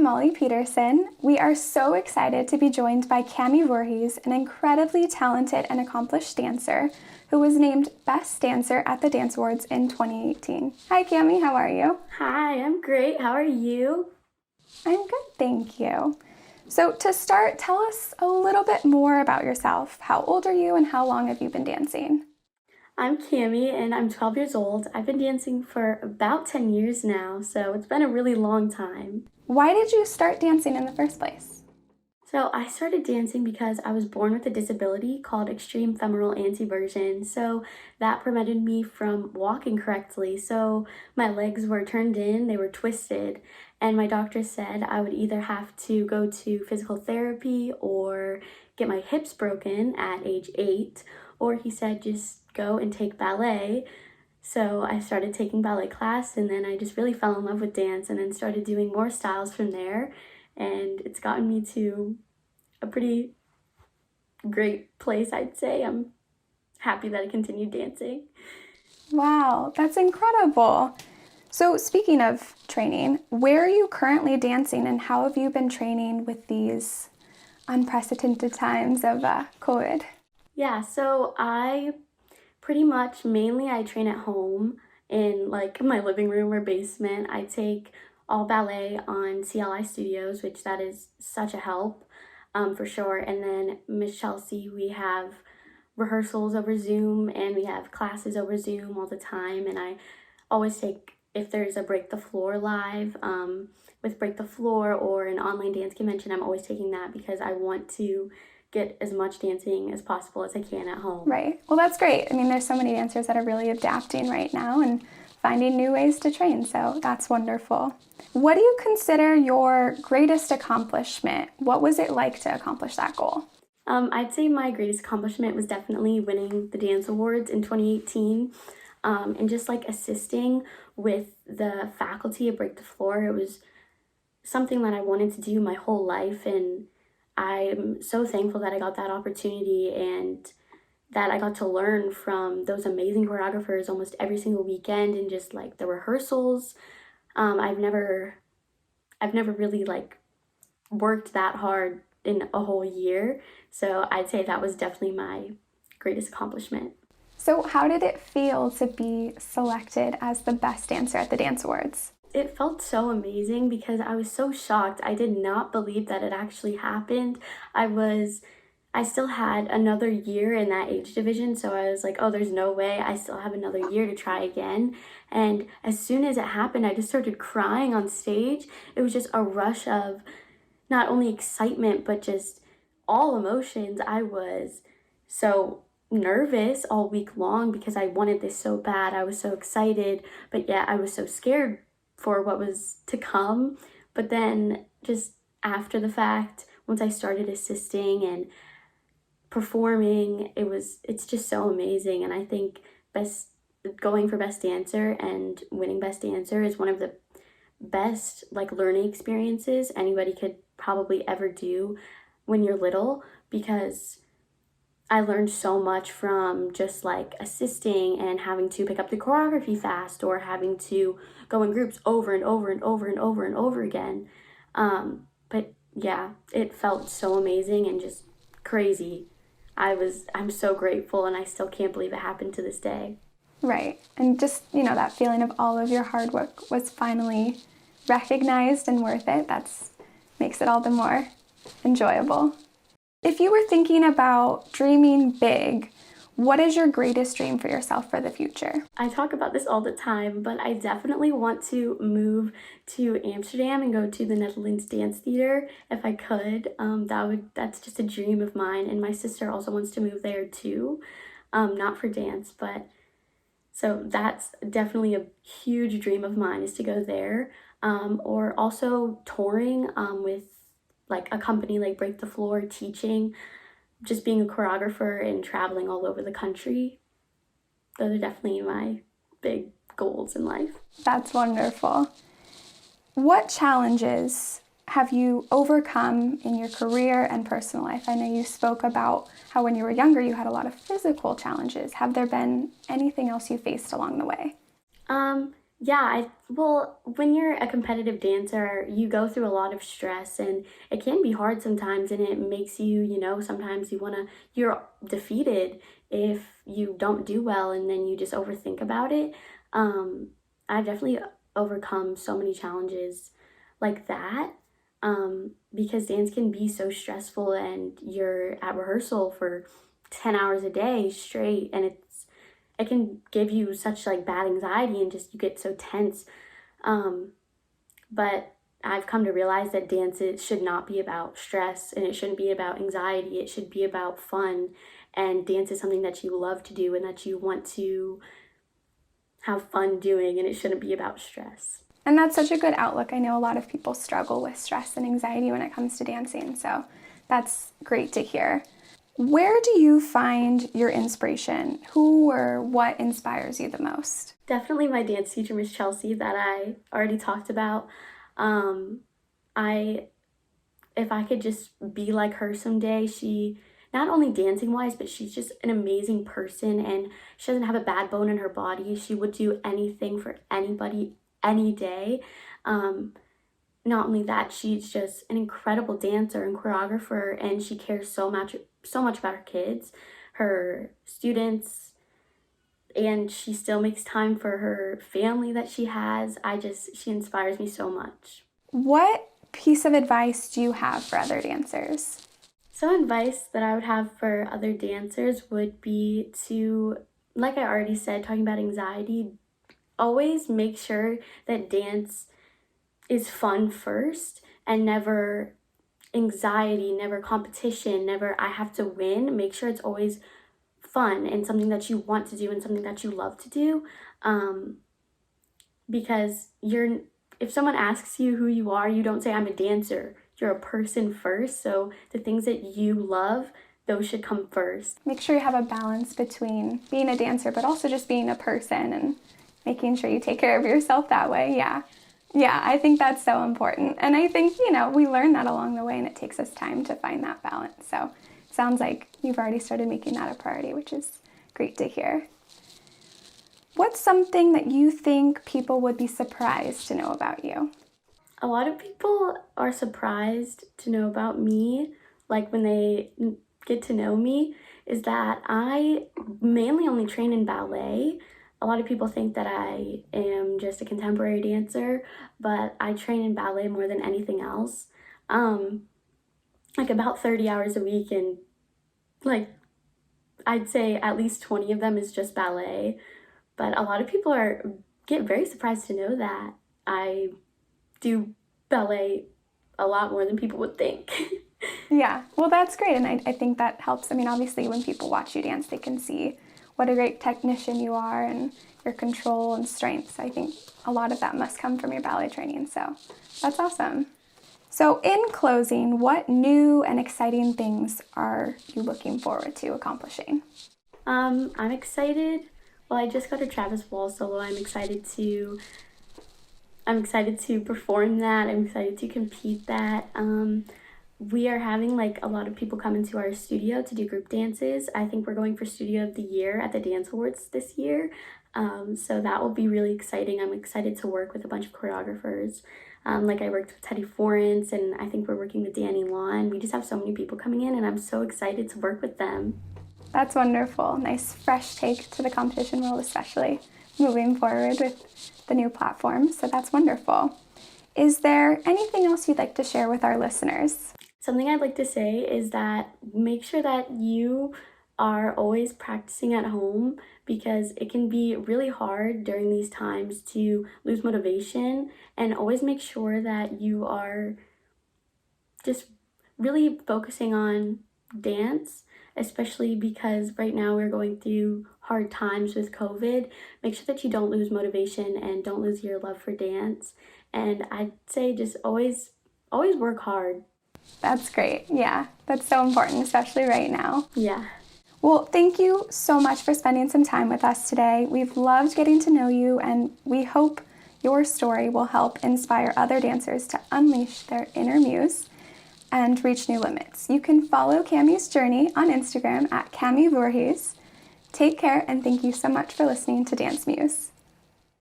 Molly Peterson. We are so excited to be joined by Cami Voorhees, an incredibly talented and accomplished dancer who was named Best Dancer at the Dance Awards in 2018. Hi Cami, how are you? Hi, I'm great. How are you? I'm good, thank you. So to start, tell us a little bit more about yourself. How old are you and how long have you been dancing? I'm Cami and I'm 12 years old. I've been dancing for about 10 years now, so it's been a really long time. Why did you start dancing in the first place? So I started dancing because I was born with a disability called extreme femoral anteversion. So that prevented me from walking correctly. So my legs were turned in, they were twisted, and my doctor said I would either have to go to physical therapy or get my hips broken at age 8, or he said just go and take ballet. So I started taking ballet class and then I just really fell in love with dance and then started doing more styles from there. And it's gotten me to a pretty great place, I'd say. I'm happy that I continued dancing. Wow, that's incredible. So speaking of training, where are you currently dancing and how have you been training with these unprecedented times of COVID? Yeah, so I pretty much mainly I train at home in like my living room or basement. I take all ballet on CLI Studios, which that is such a help for sure. And then Miss Chelsea, we have rehearsals over Zoom and we have classes over Zoom all the time. And I always take, if there's a Break the Floor live with Break the Floor or an online dance convention, I'm always taking that because I want to get as much dancing as possible as I can at home. Right. Well, that's great. I mean, there's so many dancers that are really adapting right now and finding new ways to train, so that's wonderful. What do you consider your greatest accomplishment? What was it like to accomplish that goal? I'd say my greatest accomplishment was definitely winning the Dance Awards in 2018 and just like assisting with the faculty at Break the Floor. It was something that I wanted to do my whole life, and I'm so thankful that I got that opportunity and that I got to learn from those amazing choreographers almost every single weekend and just like the rehearsals. I've never really like worked that hard in a whole year. So I'd say that was definitely my greatest accomplishment. So, how did it feel to be selected as the best dancer at the Dance Awards? It felt so amazing because I was so shocked. I did not believe that it actually happened. I still had another year in that age division, so I was like, oh, there's no way. I still have another year to try again. And as soon as it happened, I just started crying on stage. It was just a rush of not only excitement, but just all emotions. I was so nervous all week long because I wanted this so bad. I was so excited, but yet I was so scared for what was to come. But then just after the fact, once I started assisting and performing, it's just so amazing. And I think best going for best dancer and winning best dancer is one of the best like learning experiences anybody could probably ever do when you're little, because I learned so much from just like assisting and having to pick up the choreography fast or having to go in groups over and over and over and over and over again. But yeah, it felt so amazing and just crazy. I'm so grateful and I still can't believe it happened to this day. Right. And just, that feeling of all of your hard work was finally recognized and worth it. That's makes it all the more enjoyable. If you were thinking about dreaming big, what is your greatest dream for yourself for the future? I talk about this all the time, but I definitely want to move to Amsterdam and go to the Netherlands Dance Theater if I could. That's just a dream of mine, and my sister also wants to move there too. Not for dance, but so that's definitely a huge dream of mine is to go there. Or also touring with like a company like Break the Floor, teaching, just being a choreographer and traveling all over the country. Those are definitely my big goals in life. That's wonderful. What challenges have you overcome in your career and personal life? I know you spoke about how when you were younger you had a lot of physical challenges. Have there been anything else you faced along the way? Well, when you're a competitive dancer, you go through a lot of stress and it can be hard sometimes and it makes you, sometimes you're defeated if you don't do well and then you just overthink about it. Um, I've definitely overcome so many challenges like that. Because dance can be so stressful and you're at rehearsal for 10 hours a day straight and it can give you such like bad anxiety and just you get so tense. Um, but I've come to realize that should not be about stress and it shouldn't be about anxiety. It should be about fun. And dance is something that you love to do and that you want to have fun doing, and it shouldn't be about stress. And that's such a good outlook. I know a lot of people struggle with stress and anxiety when it comes to dancing, so that's great to hear. Where do you find your inspiration? Who or what inspires you the most? Definitely my dance teacher, Miss Chelsea, that I already talked about. I If I could just be like her someday, she not only dancing wise, but she's just an amazing person and she doesn't have a bad bone in her body. She would do anything for anybody any day. Um, Not only that, she's just an incredible dancer and choreographer and she cares so much about her kids, her students, and she still makes time for her family that she has. She inspires me so much. What piece of advice do you have for other dancers? Some advice that I would have for other dancers would be to, like I already said, talking about anxiety, always make sure that dance is fun first and never anxiety, never competition, never I have to win. Make sure it's always fun and something that you want to do and something that you love to do. Because if someone asks you who you are, you don't say I'm a dancer. You're a person first. So the things that you love, those should come first. Make sure you have a balance between being a dancer, but also just being a person and making sure you take care of yourself that way. Yeah. Yeah, I think that's so important. And I think, we learn that along the way and it takes us time to find that balance. So it sounds like you've already started making that a priority, which is great to hear. What's something that you think people would be surprised to know about you? A lot of people are surprised to know about me, like when they get to know me, is that I mainly only train in ballet. A lot of people think that I am just a contemporary dancer, but I train in ballet more than anything else. Like about 30 hours a week, and like I'd say at least 20 of them is just ballet. But a lot of people get very surprised to know that I do ballet a lot more than people would think. Yeah, well, that's great. And I think that helps. I mean, obviously, when people watch you dance, they can see what a great technician you are and your control and strengths. I think a lot of that must come from your ballet training. So that's awesome. So in closing, what new and exciting things are you looking forward to accomplishing? I'm excited. Well, I just got a Travis Wall solo. I'm excited to perform that. I'm excited to compete that. We are having like a lot of people come into our studio to do group dances. I think we're going for Studio of the Year at the Dance Awards this year. So that will be really exciting. I'm excited to work with a bunch of choreographers. Like I worked with Teddy Forens and I think we're working with Danny Lawn. We just have so many people coming in and I'm so excited to work with them. That's wonderful. Nice fresh take to the competition world, especially moving forward with the new platform. So that's wonderful. Is there anything else you'd like to share with our listeners? Something I'd like to say is that make sure that you are always practicing at home because it can be really hard during these times to lose motivation, and always make sure that you are just really focusing on dance, especially because right now we're going through hard times with COVID. Make sure that you don't lose motivation and don't lose your love for dance. And I'd say just always work hard. That's great. Yeah, that's so important, especially right now. Yeah. Well, thank you so much for spending some time with us today. We've loved getting to know you, and we hope your story will help inspire other dancers to unleash their inner muse and reach new limits. You can follow Cami's journey on Instagram at Cami Voorhees. Take care, and thank you so much for listening to Dance Muse.